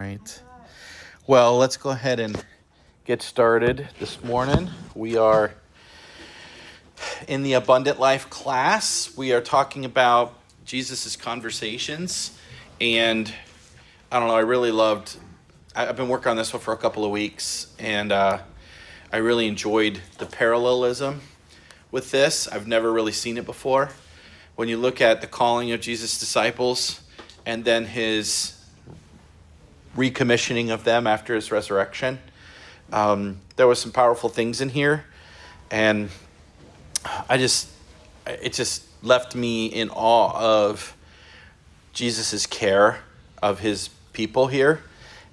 Right. Well, let's go ahead and get started this morning. We are in the Abundant Life class. We are talking about Jesus's conversations. And I don't know, I've been working on this one for a couple of weeks, and I really enjoyed the parallelism with this. I've never really seen it before. When you look at the calling of Jesus' disciples and then his recommissioning of them after his resurrection, there was some powerful things in here, and it just left me in awe of Jesus's care of his people here,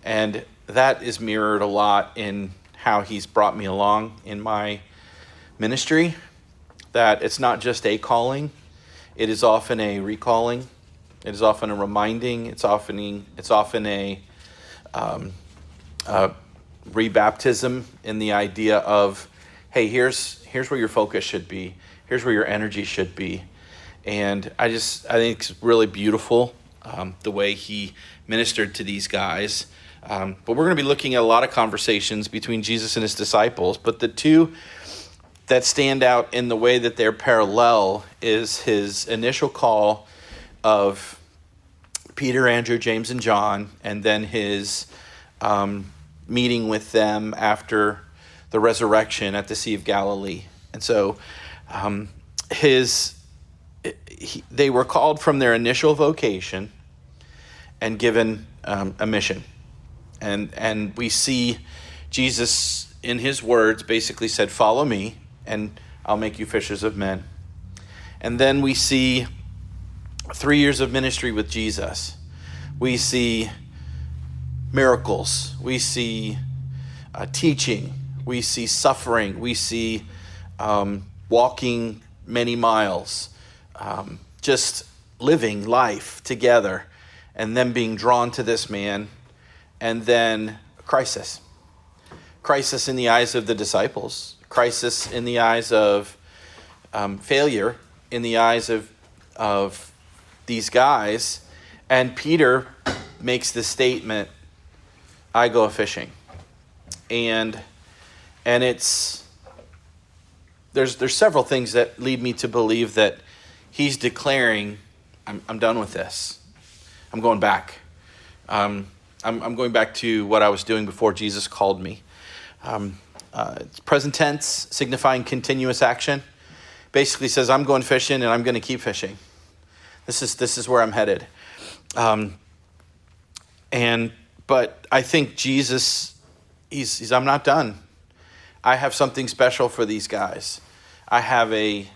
and that is mirrored a lot in how he's brought me along in my ministry. That it's not just a calling; it is often a recalling. It is often a reminding. It's often a rebaptism in the idea of, hey, here's where your focus should be. Here's where your energy should be. And I think it's really beautiful the way he ministered to these guys. But we're going to be looking at a lot of conversations between Jesus and his disciples. But the two that stand out in the way that they're parallel is his initial call of Peter, Andrew, James, and John, and then his meeting with them after the resurrection at the Sea of Galilee. And so they were called from their initial vocation and given a mission. And we see Jesus in his words basically said, "Follow me, and I'll make you fishers of men." And then we see 3 years of ministry with Jesus. We see miracles. We see teaching. We see suffering. We see walking many miles, just living life together, and then being drawn to this man, and then crisis. Crisis in the eyes of the disciples. Crisis in the eyes of failure, in the eyes of these guys. And Peter makes the statement, "I go fishing." And there's several things that lead me to believe that he's declaring, I'm done with this. I'm going back. I'm going back to what I was doing before Jesus called me. It's present tense, signifying continuous action. Basically says, I'm going fishing and I'm going to keep fishing. This is where I'm headed. But I think Jesus, he's I'm not done. I have something special for these guys. I have a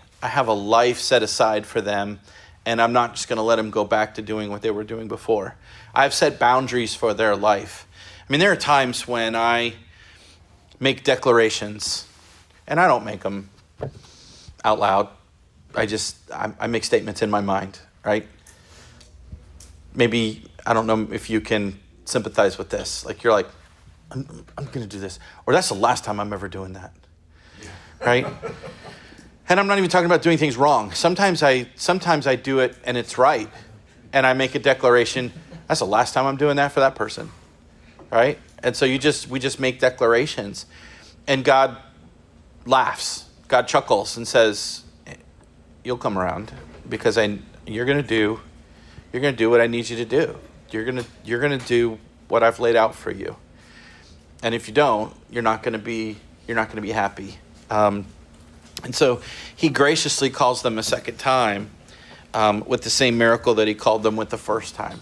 life set aside for them, and I'm not just going to let them go back to doing what they were doing before. I've set boundaries for their life. I mean, there are times when I make declarations, and I don't make them out loud. I make statements in my mind, right? Maybe, I don't know if you can sympathize with this. Like, you're like, I'm going to do this. Or that's the last time I'm ever doing that, right? And I'm not even talking about doing things wrong. Sometimes I do it and it's right. And I make a declaration, that's the last time I'm doing that for that person, right? And so we just make declarations. And God laughs. God chuckles and says, you'll come around because you're going to do what I need you to do. You're going to do what I've laid out for you. And if you don't, you're not going to be happy. And so he graciously calls them a second time with the same miracle that he called them with the first time.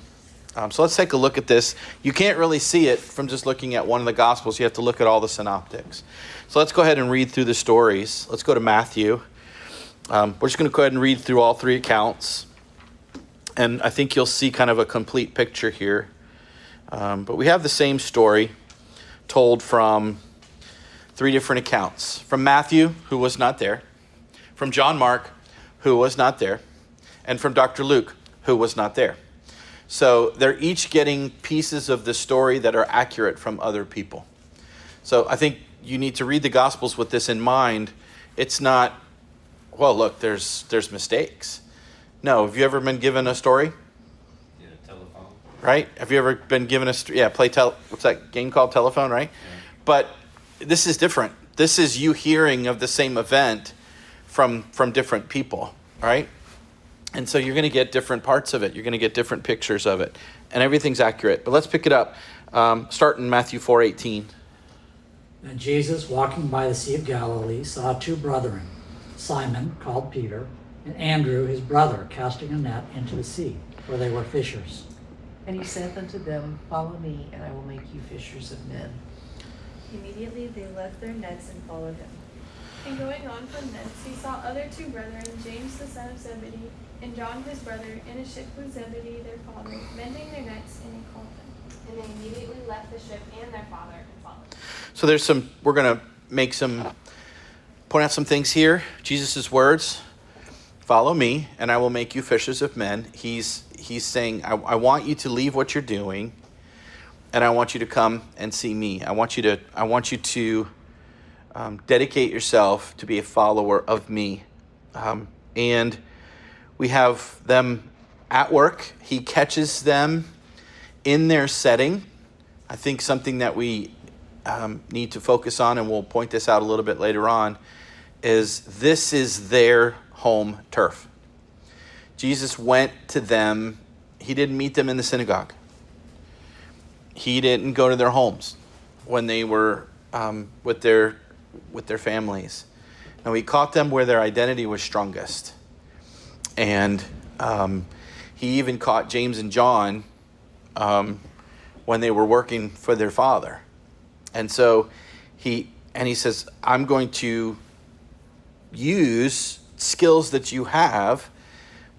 So let's take a look at this. You can't really see it from just looking at one of the Gospels. You have to look at all the synoptics. So let's go ahead and read through the stories. Let's go to Matthew. We're just going to go ahead and read through all three accounts. And I think you'll see kind of a complete picture here. But we have the same story told from three different accounts. From Matthew, who was not there. From John Mark, who was not there. And from Dr. Luke, who was not there. So they're each getting pieces of the story that are accurate from other people. So I think you need to read the Gospels with this in mind. It's not, well, look, there's mistakes. No, have you ever been given a story? Yeah, telephone. right? Have you ever been given what's that game called? Telephone, right? Yeah. But this is different. This is you hearing of the same event from different people, right? And so you're going to get different parts of it. You're going to get different pictures of it. And everything's accurate. But let's pick it up. Start in Matthew 4:18. And Jesus, walking by the Sea of Galilee, saw two brethren, Simon, called Peter, and Andrew, his brother, casting a net into the sea, for they were fishers. And he said unto them, Follow me, and I will make you fishers of men. Immediately they left their nets and followed him. And going on from thence, he saw other two brethren, James the son of Zebedee, and John his brother, in a ship with Zebedee their father, mending their nets, and he called them. And they immediately left the ship and their father and followed him. So we're going to point out some things here. Jesus' words, follow me, and I will make you fishers of men. He's saying, I want you to leave what you're doing, and I want you to come and see me. I want you to dedicate yourself to be a follower of me. And we have them at work. He catches them in their setting. I think something that we need to focus on, and we'll point this out a little bit later on, is this is their home turf. Jesus went to them. He didn't meet them in the synagogue. He didn't go to their homes when they were with their families. No, he caught them where their identity was strongest. And he even caught James and John when they were working for their father. And so he says, I'm going to use skills that you have,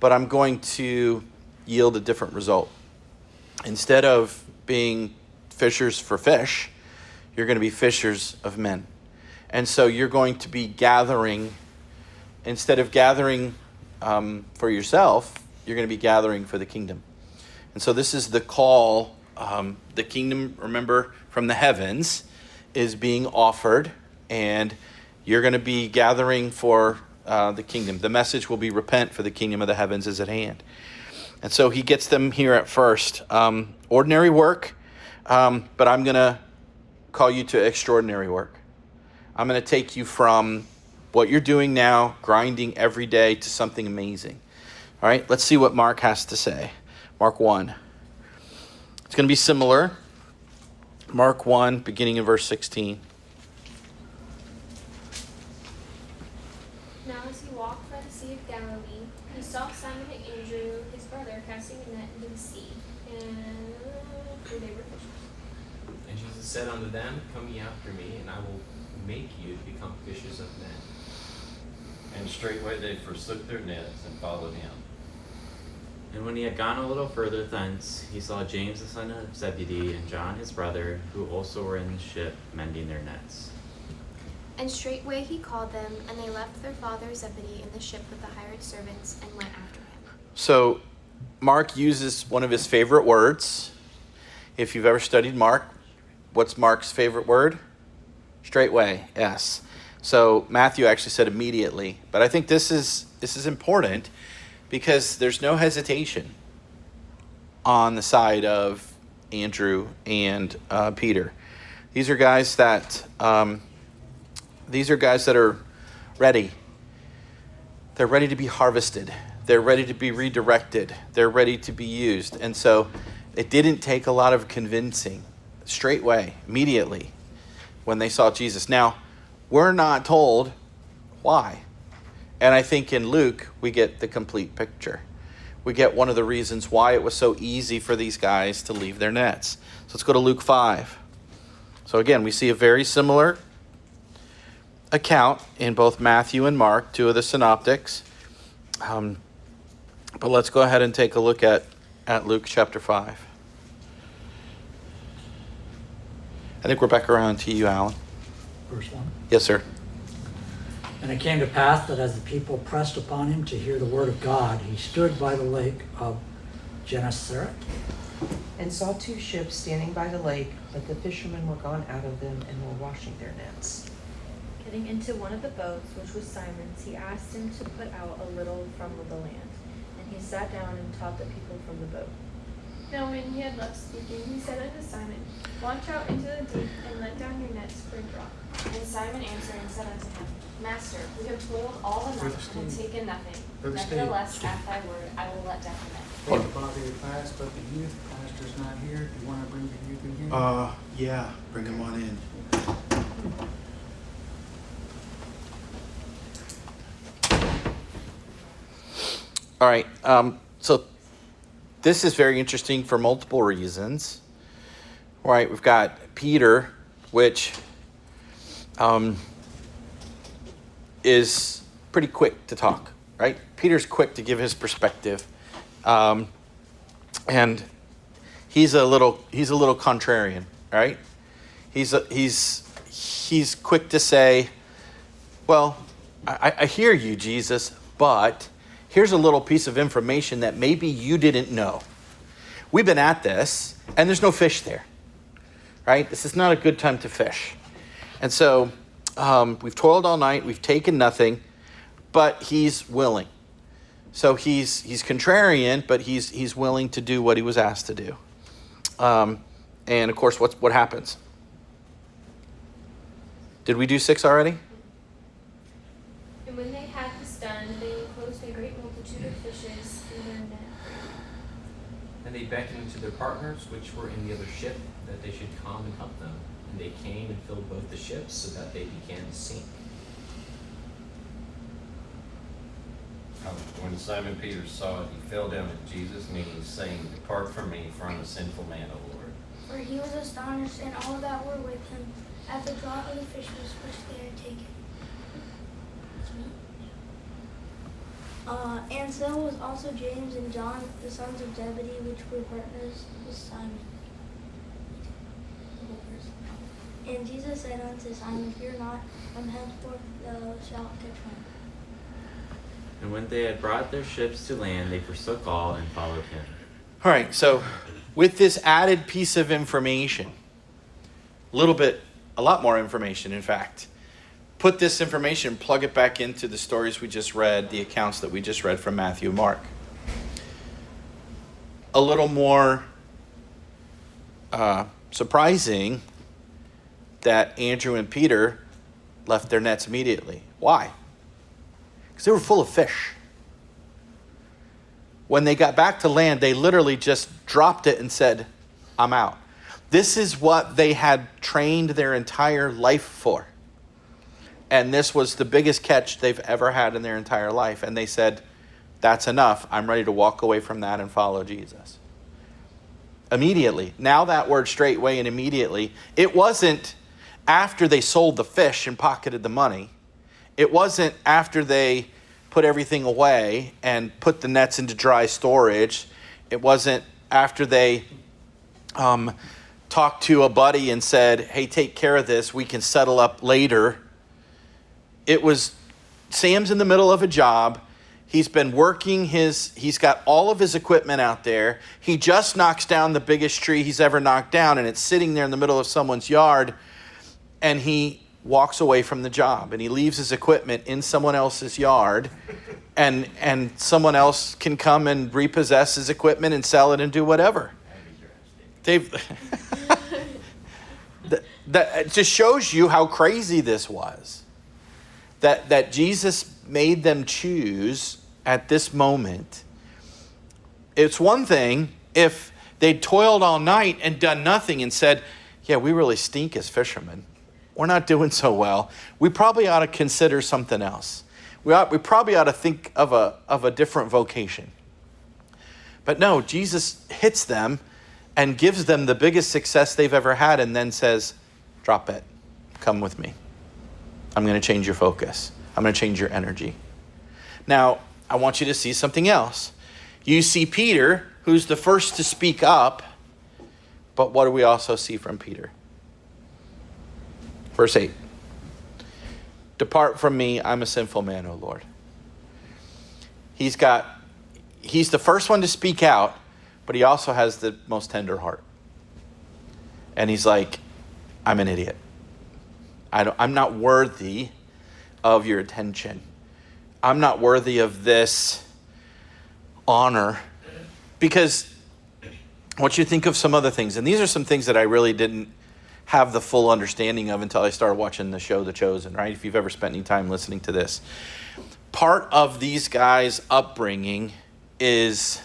but I'm going to yield a different result. Instead of being fishers for fish, you're going to be fishers of men. And so you're going to be gathering, instead of gathering for yourself, you're going to be gathering for the kingdom. And so this is the call. The kingdom, remember, from the heavens is being offered, and you're going to be gathering for the kingdom. The message will be repent, for the kingdom of the heavens is at hand. And so he gets them here at first. Ordinary work, but I'm going to call you to extraordinary work. I'm going to take you from what you're doing now, grinding every day, to something amazing. All right, let's see what Mark has to say. Mark 1. It's going to be similar. Mark 1, beginning in verse 16. Now as he walked by the Sea of Galilee, he saw Simon and Andrew, his brother, casting a net into the sea, and they were fishers. And Jesus said unto them, Come ye after me, and I will make you to become fishers of men. And straightway they forsook their nets and followed him. And when he had gone a little further thence, he saw James the son of Zebedee and John his brother, who also were in the ship, mending their nets. And straightway he called them, and they left their father Zebedee in the ship with the hired servants, and went after him. So Mark uses one of his favorite words. If you've ever studied Mark, what's Mark's favorite word? Straightway, yes. So Matthew actually said immediately. But I think this is important, because there's no hesitation on the side of Andrew and Peter. These are guys that are ready. They're ready to be harvested. They're ready to be redirected. They're ready to be used. And so it didn't take a lot of convincing. Straightway, immediately, when they saw Jesus. Now, we're not told why. And I think in Luke, we get the complete picture. We get one of the reasons why it was so easy for these guys to leave their nets. So let's go to Luke 5. So again, we see a very similar account in both Matthew and Mark, two of the synoptics. But let's go ahead and take a look at Luke chapter 5. I think we're back around to you, Alan. Verse 1. Yes, sir. And it came to pass that as the people pressed upon him to hear the word of God, he stood by the lake of Gennesaret, And saw two ships standing by the lake, but the fishermen were gone out of them and were washing their nets. Getting into one of the boats, which was Simon's, he asked him to put out a little from the land. And he sat down and taught the people from the boat. Now when he had left speaking, he said unto Simon, Launch out into the deep, and let down your nets for a draught. And Simon answering said unto him, Master, we have toiled all the night and have taken nothing. Nevertheless, at thy word, I will let down the net. Hey, Father, your class, but the youth pastor's not here. Do you want to bring the youth in here? Yeah, bring him on in. All right, so this is very interesting for multiple reasons. All right, we've got Peter, which is pretty quick to talk, right? Peter's quick to give his perspective, and he's a little contrarian, right? He's quick to say, well, I hear you, Jesus, but here's a little piece of information that maybe you didn't know. We've been at this, and there's no fish there, right? This is not a good time to fish. And so we've toiled all night, we've taken nothing, but he's willing. So he's contrarian, but he's willing to do what he was asked to do. And of course, what happens? Did we do 6 already? And when they had this done, they enclosed a great multitude of fishes in their net. And they beckoned to their partners, which were in the other ship, that they should come and help them. And they came and filled both the ships, so that they began to sink. When Simon Peter saw it, he fell down at Jesus' knees, saying, Depart from me, for I am a sinful man, O Lord. For he was astonished, and all that were with him, at the draught of the fishes which they had taken. And so was also James and John, the sons of Zebedee, which were partners with Simon. And Jesus said unto Simon, Fear not, from henceforth thou shalt catch men. And when they had brought their ships to land, they forsook all and followed him. All right, so with this added piece of information, a lot more information, in fact, put this information, plug it back into the stories we just read, the accounts that we just read from Matthew and Mark. A little more surprising that Andrew and Peter left their nets immediately. Why? Because they were full of fish. When they got back to land, they literally just dropped it and said, I'm out. This is what they had trained their entire life for. And this was the biggest catch they've ever had in their entire life. And they said, that's enough. I'm ready to walk away from that and follow Jesus. Immediately. Now that word straightway and immediately, it wasn't after they sold the fish and pocketed the money. It wasn't after they put everything away and put the nets into dry storage. It wasn't after they talked to a buddy and said, hey, take care of this. We can settle up later. It was Sam's in the middle of a job. He's been working he's got all of his equipment out there. He just knocks down the biggest tree he's ever knocked down, and it's sitting there in the middle of someone's yard, and he walks away from the job, and he leaves his equipment in someone else's yard, and someone else can come and repossess his equipment and sell it and do whatever. That just shows you how crazy this was. That Jesus made them choose at this moment. It's one thing if they'd toiled all night and done nothing and said, yeah, we really stink as fishermen. We're not doing so well. We probably ought to consider something else. We probably ought to think of a different vocation. But no, Jesus hits them and gives them the biggest success they've ever had, and then says, drop it. Come with me. I'm going to change your focus. I'm going to change your energy. Now, I want you to see something else. You see Peter, who's the first to speak up, but what do we also see from Peter? Verse 8. Depart from me, I'm a sinful man, O Lord. He's the first one to speak out, but he also has the most tender heart. And he's like, I'm an idiot. I'm not worthy of your attention. I'm not worthy of this honor. Because I want you to think of some other things. And these are some things that I really didn't have the full understanding of until I started watching the show The Chosen, right? If you've ever spent any time listening to this. Part of these guys' upbringing is,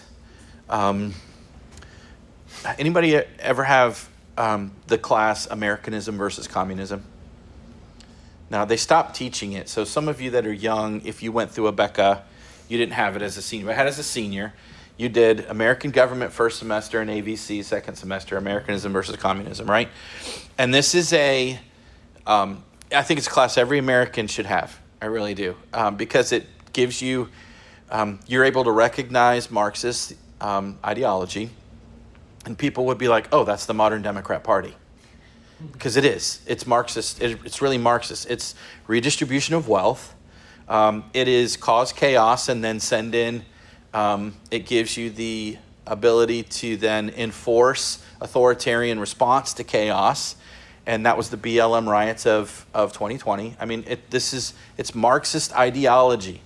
anybody ever have the class Americanism versus Communism? Now, they stopped teaching it. So some of you that are young, if you went through a Becca, you didn't have it as a senior. But I had it as a senior. You did American government first semester and AVC second semester, Americanism versus Communism, right? And this is I think it's a class every American should have. I really do. Because it gives you, you're able to recognize Marxist ideology. And people would be like, oh, that's the modern Democrat Party. Because it is. It's Marxist. It's really Marxist. It's redistribution of wealth. It is cause chaos and then send in. It gives you the ability to then enforce authoritarian response to chaos. And that was the BLM riots of 2020. I mean, it's Marxist ideology.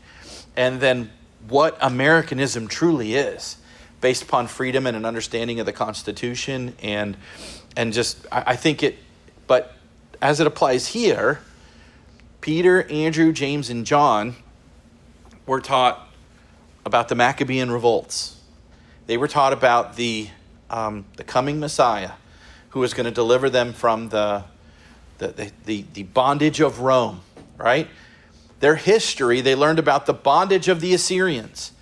And then what Americanism truly is, based upon freedom and an understanding of the Constitution and just, I think it, but as it applies here, Peter, Andrew, James, and John were taught about the Maccabean revolts. They were taught about the coming Messiah who was going to deliver them from the bondage of Rome, right? Their history, they learned about the bondage of the Assyrians,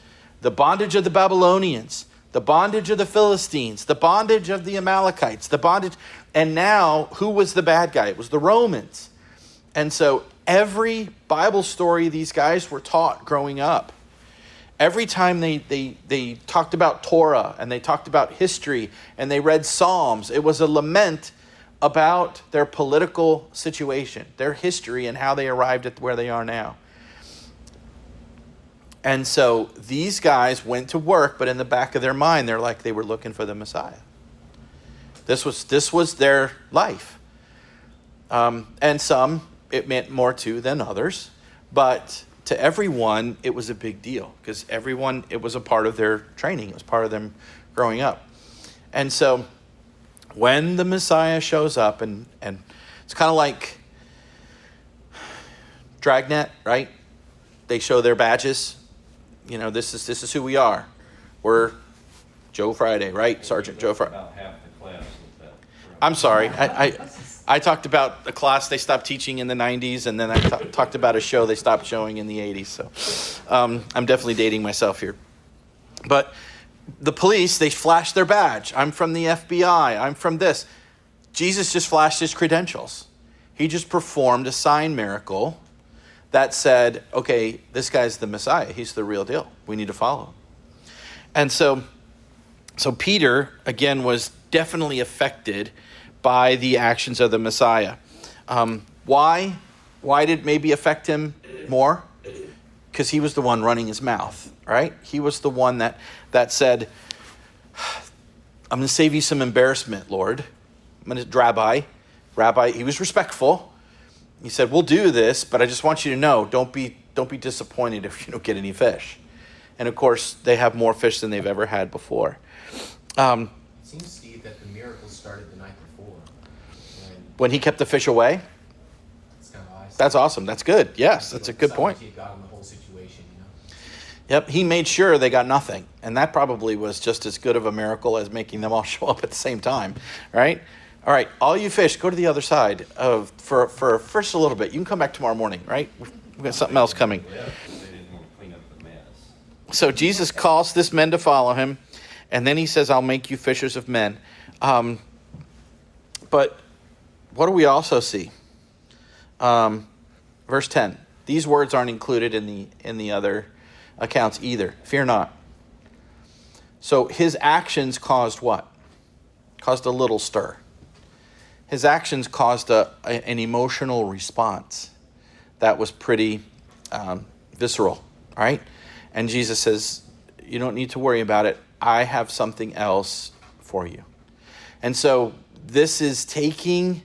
the bondage of the Babylonians, the bondage of the Philistines, the bondage of the Amalekites, the bondage. And now, who was the bad guy? It was the Romans. And so every Bible story these guys were taught growing up, every time they talked about Torah and they talked about history and they read Psalms, it was a lament about their political situation, their history, and how they arrived at where they are now. And so these guys went to work, but in the back of their mind, they're like they were looking for the Messiah. This was their life. And some, it meant more to than others. But to everyone, it was a big deal because everyone, it was a part of their training. It was part of them growing up. And so when the Messiah shows up, and it's kind of like Dragnet, right? They show their badges. You know, this is who we are. We're Joe Friday, right? Sergeant Joe Friday. About half the class with that. I'm sorry. I talked about a class they stopped teaching in the 90s, and then I talked about a show they stopped showing in the 80s. So I'm definitely dating myself here. But the police, they flashed their badge. I'm from the FBI. I'm from this. Jesus just flashed his credentials. He just performed a sign miracle that said, okay, this guy's the Messiah. He's the real deal. We need to follow him. And so Peter, again, was definitely affected by the actions of the Messiah. Why did it maybe affect him more? Because he was the one running his mouth, right? He was the one that said, I'm going to save you some embarrassment, Lord. Rabbi, he was respectful. He said, we'll do this, but I just want you to know, don't be disappointed if you don't get any fish. And of course, they have more fish than they've ever had before. It seems, Steve, that the miracle started the night before. When he kept the fish away? That's kind of awesome. That's awesome. That's good. Yes, that's a good point. He got in the whole situation, you know? Yep, he made sure they got nothing. And that probably was just as good of a miracle as making them all show up at the same time, right? All right, all you fish, go to the other side for first a little bit. You can come back tomorrow morning, right? We've got something else coming. Yeah, they didn't want to clean up the mess. So Jesus calls this men to follow him, and then he says, I'll make you fishers of men. But what do we also see? Verse 10. These words aren't included in the other accounts either. Fear not. So his actions caused what? Caused a little stir. His actions caused an emotional response that was pretty visceral, right? And Jesus says, you don't need to worry about it. I have something else for you. And so this is taking,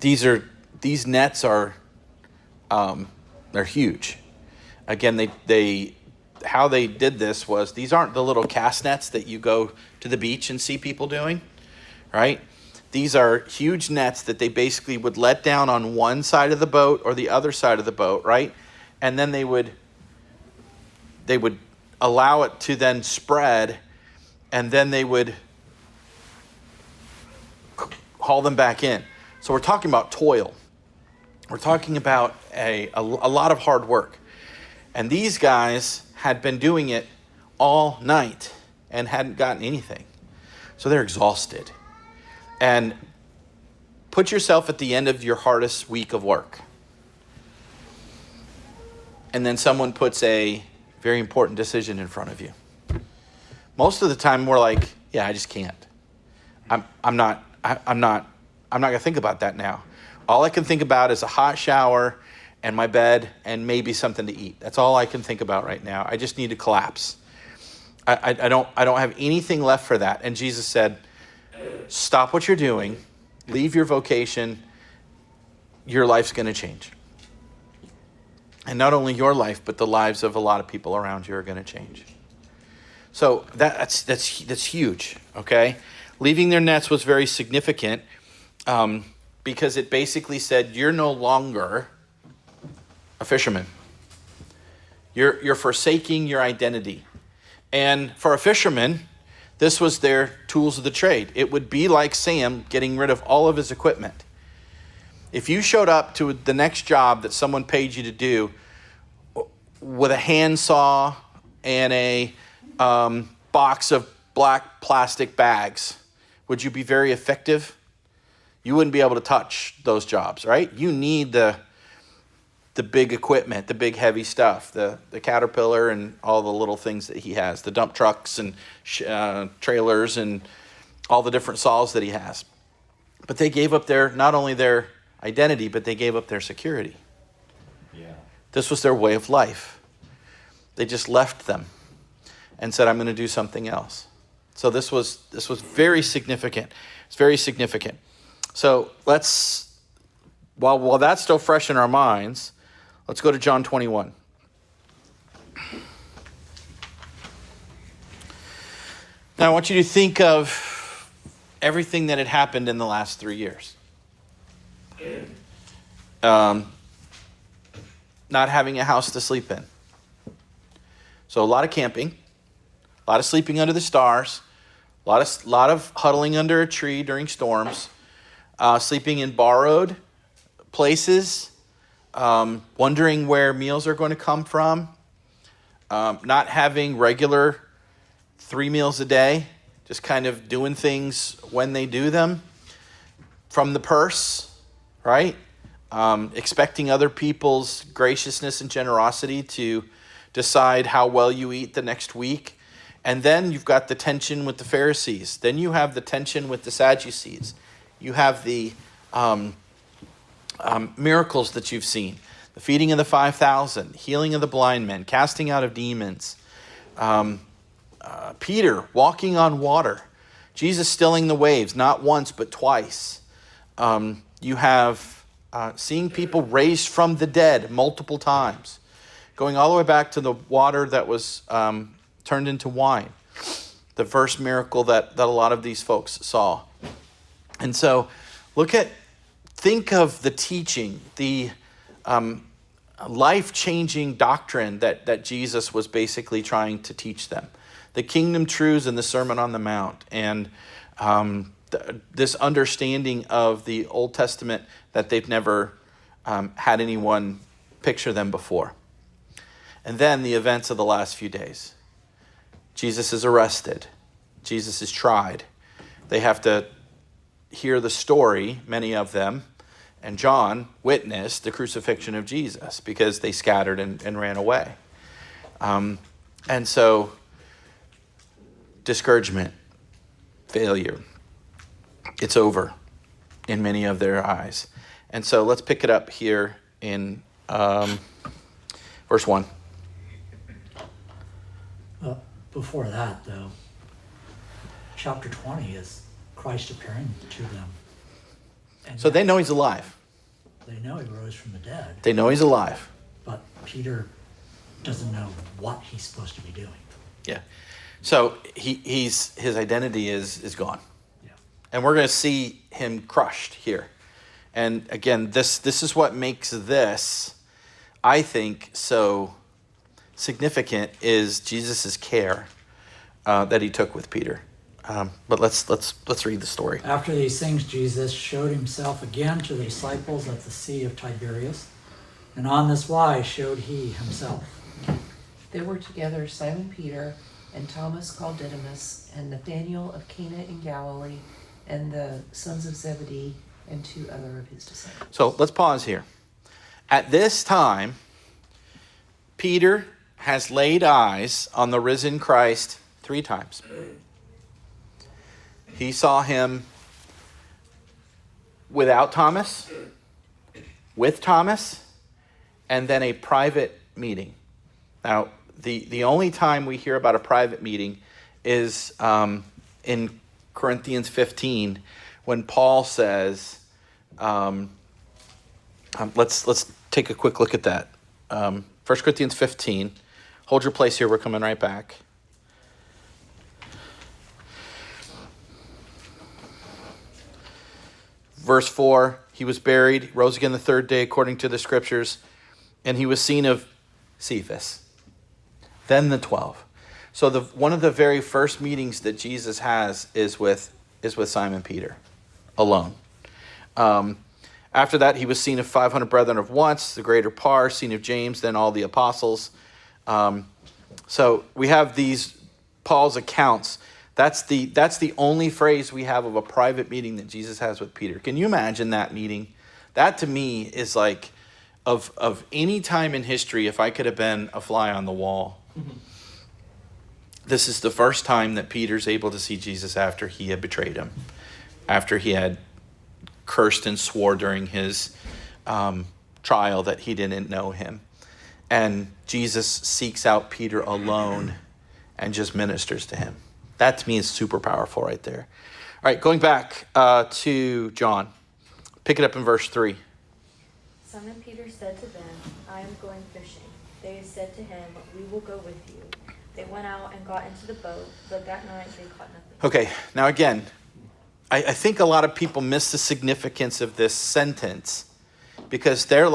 these nets are, they're huge. Again, they how they did this was, these aren't the little cast nets that you go to the beach and see people doing, right? These are huge nets that they basically would let down on one side of the boat or the other side of the boat, right? And then they would allow it to then spread, and then they would haul them back in. So we're talking about toil. We're talking about a lot of hard work. And these guys had been doing it all night and hadn't gotten anything. So they're exhausted. And put yourself at the end of your hardest week of work. And then someone puts a very important decision in front of you. Most of the time we're like, yeah, I just can't. I'm not gonna think about that now. All I can think about is a hot shower and my bed and maybe something to eat. That's all I can think about right now. I just need to collapse. I don't have anything left for that. And Jesus said, stop what you're doing, leave your vocation, your life's going to change. And not only your life, but the lives of a lot of people around you are going to change. So that's huge, okay? Leaving their nets was very significant because it basically said you're no longer a fisherman. You're forsaking your identity. And for a fisherman, this was their tools of the trade. It would be like Sam getting rid of all of his equipment. If you showed up to the next job that someone paid you to do with a handsaw and a box of black plastic bags, would you be very effective? You wouldn't be able to touch those jobs, right? You need the big equipment, the big heavy stuff, the Caterpillar and all the little things that he has, the dump trucks and trailers and all the different saws that he has. But they gave up not only their identity, but they gave up their security. Yeah. This was their way of life. They just left them and said, I'm going to do something else. So this was very significant. It's very significant. So let's, while that's still fresh in our minds, let's go to John 21. Now I want you to think of everything that had happened in the last 3 years. Not having a house to sleep in. So a lot of camping, a lot of sleeping under the stars, a lot of huddling under a tree during storms, sleeping in borrowed places, wondering where meals are going to come from, not having regular 3 meals a day, just kind of doing things when they do them from the purse, right? Expecting other people's graciousness and generosity to decide how well you eat the next week. And then you've got the tension with the Pharisees. Then you have the tension with the Sadducees. You have the miracles that you've seen. The feeding of the 5,000, healing of the blind men, casting out of demons. Peter walking on water. Jesus stilling the waves, not once but twice. You have seeing people raised from the dead multiple times. Going all the way back to the water that was turned into wine. The first miracle that a lot of these folks saw. And so think of the teaching, the life-changing doctrine that Jesus was basically trying to teach them. The kingdom truths in the Sermon on the Mount, and this understanding of the Old Testament that they've never had anyone picture them before. And then the events of the last few days. Jesus is arrested. Jesus is tried. They have to hear the story, many of them, and John witnessed the crucifixion of Jesus because they scattered and ran away. And so, discouragement, failure, it's over in many of their eyes. And so let's pick it up here in verse 1. Before that, though, chapter 20 is Christ appearing to them. And so they know he's alive. They know he rose from the dead. They know he's alive. But Peter doesn't know what he's supposed to be doing. Yeah. So his identity is gone. Yeah. And we're going to see him crushed here. And again, this is what makes this, I think, so significant is Jesus' care that he took with Peter. But let's read the story. After these things, Jesus showed himself again to the disciples at the Sea of Tiberias, and on this wise showed he himself. There were together Simon Peter and Thomas called Didymus and Nathanael of Cana in Galilee and the sons of Zebedee and 2 other of his disciples. So let's pause here. At this time, Peter has laid eyes on the risen Christ 3 times. He saw him without Thomas, with Thomas, and then a private meeting. Now, the only time we hear about a private meeting is in Corinthians 15 when Paul says, let's take a quick look at that. 1 Corinthians 15. Hold your place here. We're coming right back. Verse 4, he was buried, rose again the 3rd day according to the scriptures, and he was seen of Cephas, then the 12. So one of the very first meetings that Jesus has is with Simon Peter, alone. After that, he was seen of 500 brethren of once, the greater part, seen of James, then all the apostles. So we have these Paul's accounts. That's the only phrase we have of a private meeting that Jesus has with Peter. Can you imagine that meeting? That to me is like of any time in history, if I could have been a fly on the wall. Mm-hmm. This is the first time that Peter's able to see Jesus after he had betrayed him, after he had cursed and swore during his trial that he didn't know him. And Jesus seeks out Peter alone and just ministers to him. That to me is super powerful right there. All right, going back to John. Pick it up in verse 3. Simon Peter said to them, I am going fishing. They said to him, we will go with you. They went out and got into the boat, but that night they caught nothing. Okay, now again, I think a lot of people miss the significance of this sentence because they're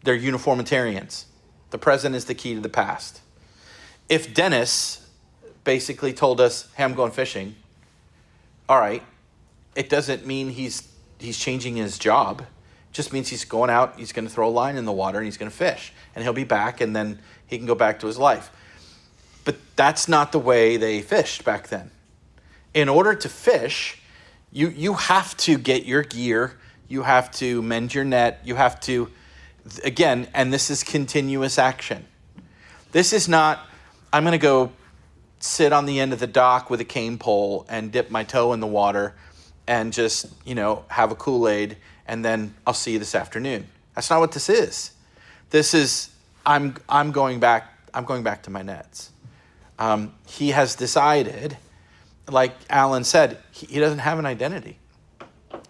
uniformitarians. The present is the key to the past. If Dennis basically told us, hey, I'm going fishing, all right, it doesn't mean he's changing his job. It just means he's going out, he's going to throw a line in the water, and he's going to fish. And he'll be back, and then he can go back to his life. But that's not the way they fished back then. In order to fish, you have to get your gear, you have to mend your net, you have to, again, and this is continuous action. This is not, I'm going to go sit on the end of the dock with a cane pole and dip my toe in the water and just, have a Kool-Aid and then I'll see you this afternoon. That's not what this is. This is, I'm going back to my nets. He has decided, like Alan said, he doesn't have an identity.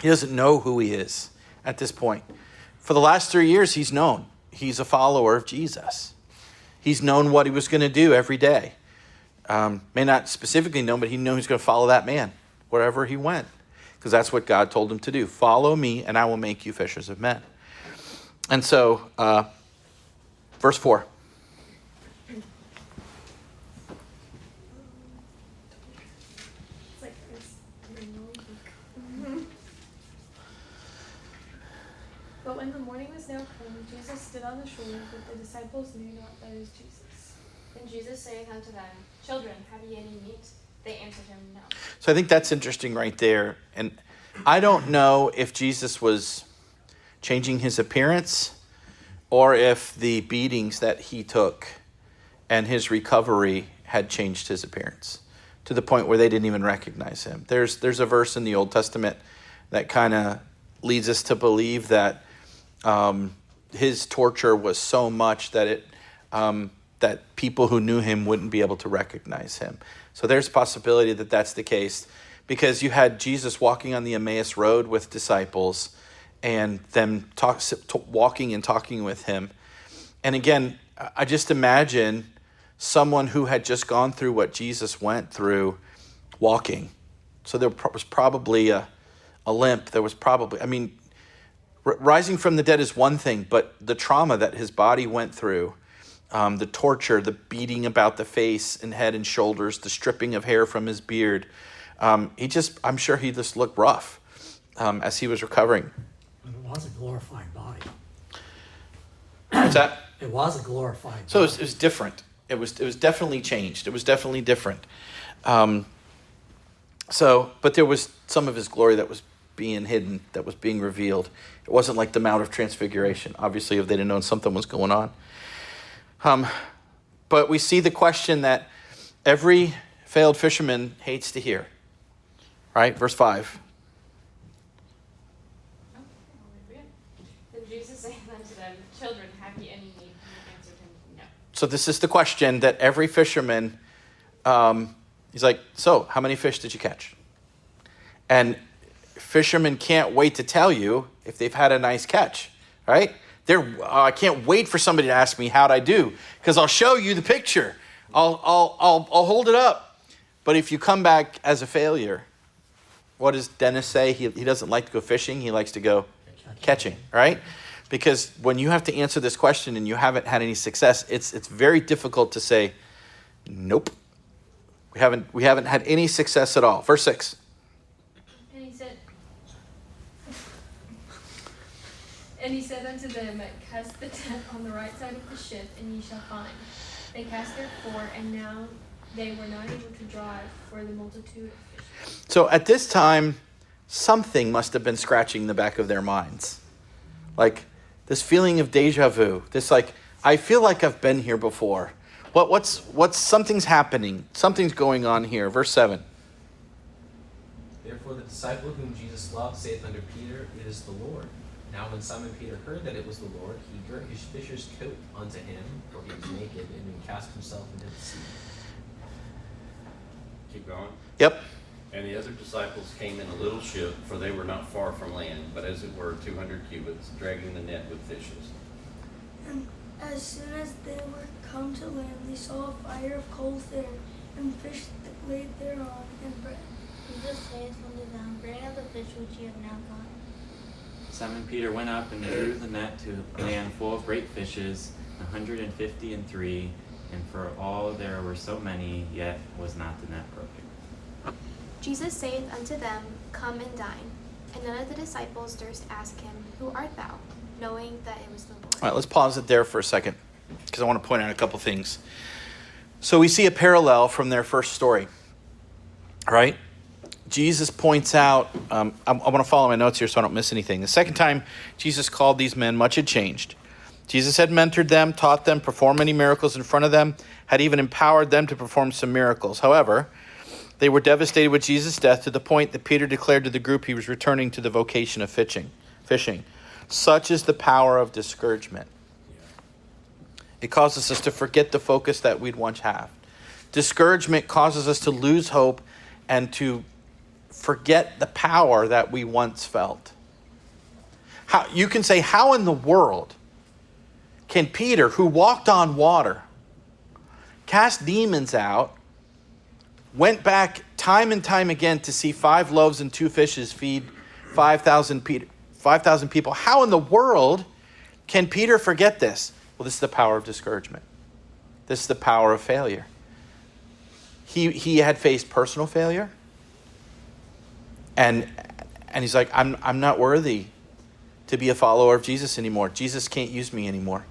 He doesn't know who he is at this point. For the last 3 years, he's known. He's a follower of Jesus. He's known what he was going to do every day. May not specifically know, but he knew he was going to follow that man wherever he went. Because that's what God told him to do. Follow me and I will make you fishers of men. And so, verse 4. But when the morning was now come, Jesus stood on the shore, but the disciples knew not that it was Jesus. Then Jesus saith unto them, Children, have ye any meat? They answered him, No. So I think that's interesting right there. And I don't know if Jesus was changing his appearance or if the beatings that he took and his recovery had changed his appearance to the point where they didn't even recognize him. There's a verse in the Old Testament that kind of leads us to believe that his torture was so much that that people who knew him wouldn't be able to recognize him. So there's a possibility that that's the case because you had Jesus walking on the Emmaus Road with disciples and them walking and talking with him. And again, I just imagine someone who had just gone through what Jesus went through walking. So there was probably a limp. There was probably, rising from the dead is one thing, but the trauma that his body went through, the torture, the beating about the face and head and shoulders, the stripping of hair from his beard, I'm sure he just looked rough as he was recovering. But it was a glorified body. What's that? It was a glorified body. So it was different. It was definitely changed. It was definitely different. But there was some of his glory that was being hidden, that was being revealed. It wasn't like the Mount of Transfiguration. Obviously, if they'd have known something was going on. But we see the question that every failed fisherman hates to hear. Right? Verse 5. Then Jesus said unto them, Children, have ye any meat? And they answered him, No. So this is the question that every fisherman, he's like, so how many fish did you catch? And fishermen can't wait to tell you if they've had a nice catch, right? I can't wait for somebody to ask me how'd I do, because I'll show you the picture. I'll hold it up. But if you come back as a failure, what does Dennis say? He doesn't like to go fishing. He likes to go catching, right? Because when you have to answer this question and you haven't had any success, it's very difficult to say, nope, we haven't had any success at all. Verse 6. And he said unto them, Cast the net on the right side of the ship, and ye shall find. They cast therefore, and now they were not able to draw it for the multitude of fish. So at this time, something must have been scratching the back of their minds. Like this feeling of deja vu. This I feel like I've been here before. What's something's happening. Something's going on here. Verse 7. Therefore the disciple whom Jesus loved saith unto Peter, It is the Lord. Now when Simon Peter heard that it was the Lord, he girt his fisher's coat unto him, for he was naked, and he cast himself into the sea. Keep going. Yep. And the other disciples came in a little ship, for they were not far from land, but as it were 200 cubits, dragging the net with fishes. And as soon as they were come to land, they saw a fire of coals there, and fish laid thereon, and bread. Jesus saith unto them, Bring out the fish which ye have now caught. Simon Peter went up and drew the net to land full of great fishes, 153, and for all there were so many, yet was not the net broken. Jesus saith unto them, Come and dine. And none of the disciples durst ask him, Who art thou? Knowing that it was the Lord. All right, let's pause it there for a second, because I want to point out a couple things. So we see a parallel from their first story, right? Jesus points out, I want to follow my notes here so I don't miss anything. The second time Jesus called these men, much had changed. Jesus had mentored them, taught them, performed many miracles in front of them, had even empowered them to perform some miracles. However, they were devastated with Jesus' death to the point that Peter declared to the group he was returning to the vocation of fishing. Such is the power of discouragement. It causes us to forget the focus that we'd once have. Discouragement causes us to lose hope and to forget the power that we once felt. You can say, how in the world can Peter, who walked on water, cast demons out, went back time and time again to see 5 loaves and 2 fishes feed 5,000 people? How in the world can Peter forget this? Well, this is the power of discouragement. This is the power of failure. He had faced personal failure. And he's like, I'm not worthy to be a follower of Jesus anymore. Jesus can't use me anymore.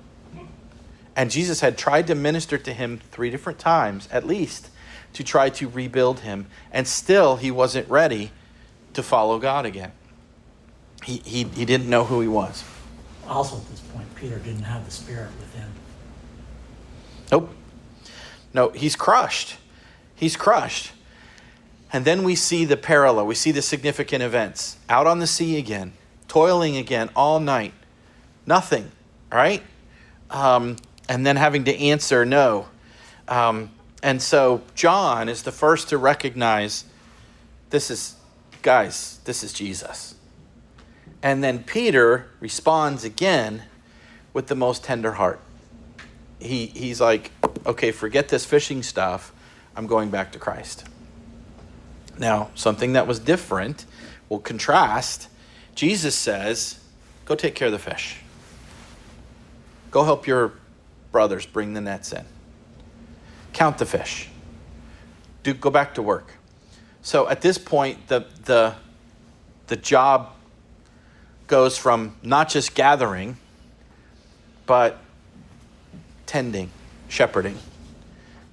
And Jesus had tried to minister to him 3 different times, at least, to try to rebuild him. And still, he wasn't ready to follow God again. He didn't know who he was. Also at this point, Peter didn't have the Spirit within. Nope. No, he's crushed. He's crushed. And then we see the parallel. We see the significant events. Out on the sea again. Toiling again all night. Nothing. Right? And then having to answer no. And so John is the first to recognize this is Jesus. And then Peter responds again with the most tender heart. he's like, okay, forget this fishing stuff. I'm going back to Christ. Now, something that was different, will contrast. Jesus says, go take care of the fish. Go help your brothers bring the nets in. Count the fish. Go back to work. So at this point, the job goes from not just gathering, but tending, shepherding.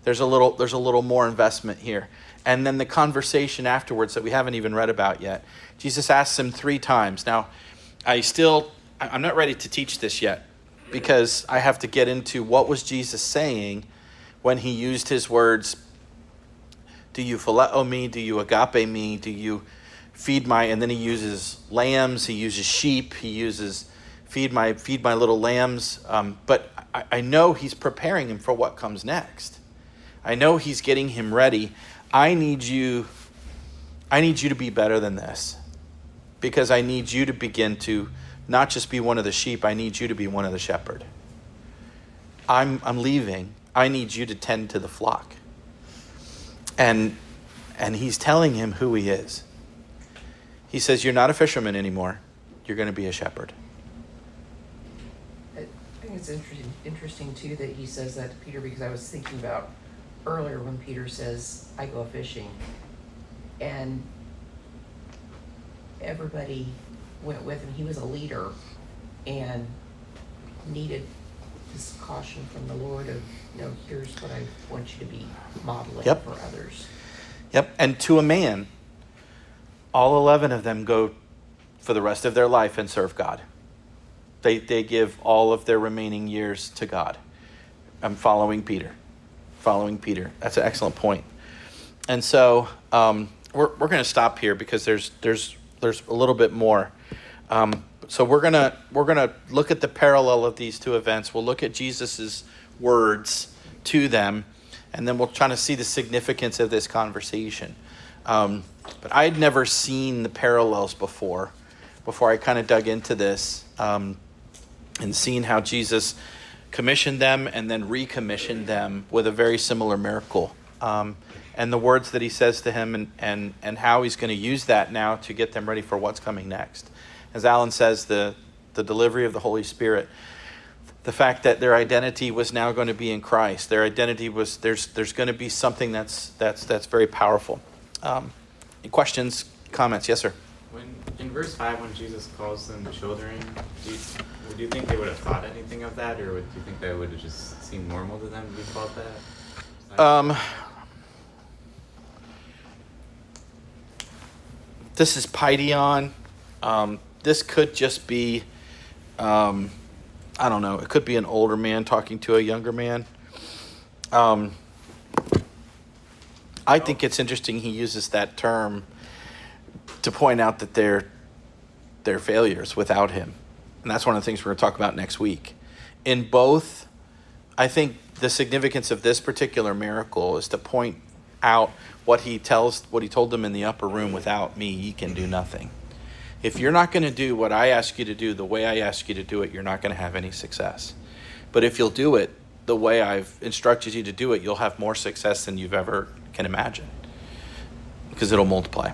There's a little more investment here. And then the conversation afterwards that we haven't even read about yet. Jesus asks him 3 times. Now, I'm not ready to teach this yet because I have to get into what was Jesus saying when he used his words, do you phileo me, do you agape me, do you feed my, and then he uses lambs, he uses sheep, he uses feed my little lambs. But I know he's preparing him for what comes next. I know he's getting him ready. I need you to be better than this, because I need you to begin to not just be one of the sheep. I need you to be one of the shepherd. I'm leaving. I need you to tend to the flock. And he's telling him who he is. He says, you're not a fisherman anymore. You're going to be a shepherd. I think it's interesting too that he says that to Peter, because I was thinking about earlier when Peter says, I go fishing, and everybody went with him. He was a leader and needed this caution from the Lord of, here's what I want you to be modeling for others. Yep. And to a man, all 11 of them go for the rest of their life and serve God. They give all of their remaining years to God. I'm following Peter. That's an excellent point. And so we're going to stop here because there's a little bit more. So we're gonna look at the parallel of these 2 events. We'll look at Jesus's words to them, and then we'll try to see the significance of this conversation. But I had never seen the parallels before I kind of dug into this, and seen how Jesus commissioned them and then recommissioned them with a very similar miracle. And the words that he says to him and how he's going to use that now to get them ready for what's coming next. As Alan says, the delivery of the Holy Spirit, the fact that their identity was now going to be in Christ. Their identity was, there's going to be something that's very powerful. Any questions, comments? Yes, sir. In verse 5, when Jesus calls them children, do you think they would have thought anything of that, or do you think that would have just seemed normal to them to be called that? This is Paideon. This could just be, I don't know, it could be an older man talking to a younger man. I think it's interesting he uses that term to point out that they're failures without him. And that's one of the things we're going to talk about next week. In both, I think the significance of this particular miracle is to point out what he told them in the upper room, without me, ye can do nothing. If you're not going to do what I ask you to do the way I ask you to do it, you're not going to have any success. But if you'll do it the way I've instructed you to do it, you'll have more success than you've ever can imagine, because it'll multiply.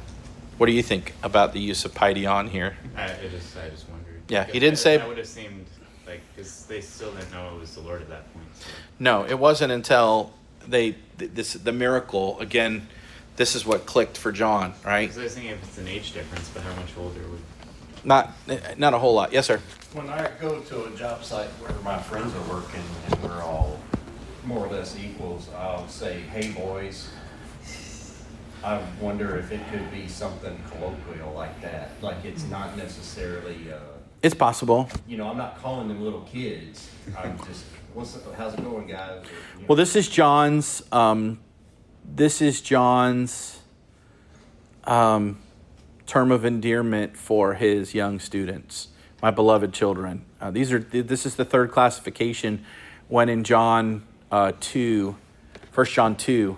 What do you think about the use of Paideon here? I just wondered. Yeah, he didn't say... That would have seemed like, because they still didn't know it was the Lord at that point. So. No, it wasn't until the miracle, again, this is what clicked for John, right? Because I was thinking if it's an age difference, but how much older would... Not a whole lot. Yes, sir. When I go to a job site where my friends are working and we're all more or less equals, I'll say, hey, boys. I wonder if it could be something colloquial like that. Like, it's not necessarily... it's possible. I'm not calling them little kids. I'm just, how's it going, guys? Or, Well, this is John's... term of endearment for his young students, my beloved children. This is the third classification when in John 2, 1 John 2,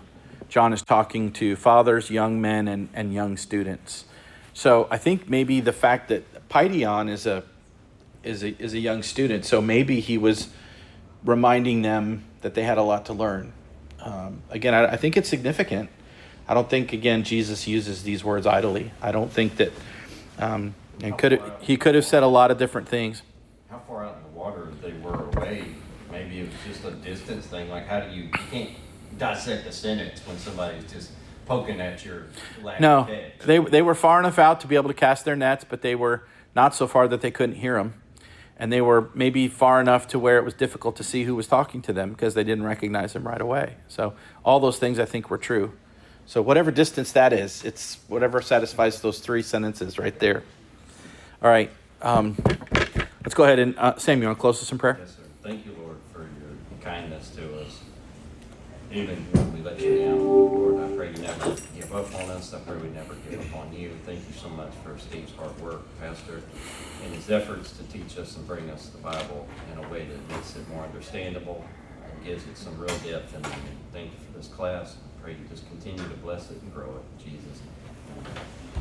John is talking to fathers, young men, and young students. So I think maybe the fact that Paideon is a young student, so maybe he was reminding them that they had a lot to learn. Again, I think it's significant. I don't think, again, Jesus uses these words idly. I don't think that he could have said a lot of different things. How far out in the water they were away? Maybe it was just a distance thing. Like, how do you can't dissect a sentence when somebody's just poking at your last No, head. they were far enough out to be able to cast their nets, but they were not so far that they couldn't hear them. And they were maybe far enough to where it was difficult to see who was talking to them because they didn't recognize him right away. So all those things I think were true. So whatever distance that is, it's whatever satisfies those three sentences right there. All right. Let's go ahead and, Sam, you want to close us in prayer? Yes, sir. Thank you, Lord, for your kindness to us. Even when we let you down, Lord, I pray you never give up on us. I pray we never give up on you. Thank you so much for Steve's hard work, Pastor, and his efforts to teach us and bring us the Bible in a way that makes it more understandable and gives it some real depth and meaning. Thank you for this class. I pray you just continue to bless it and grow it. In Jesus' name.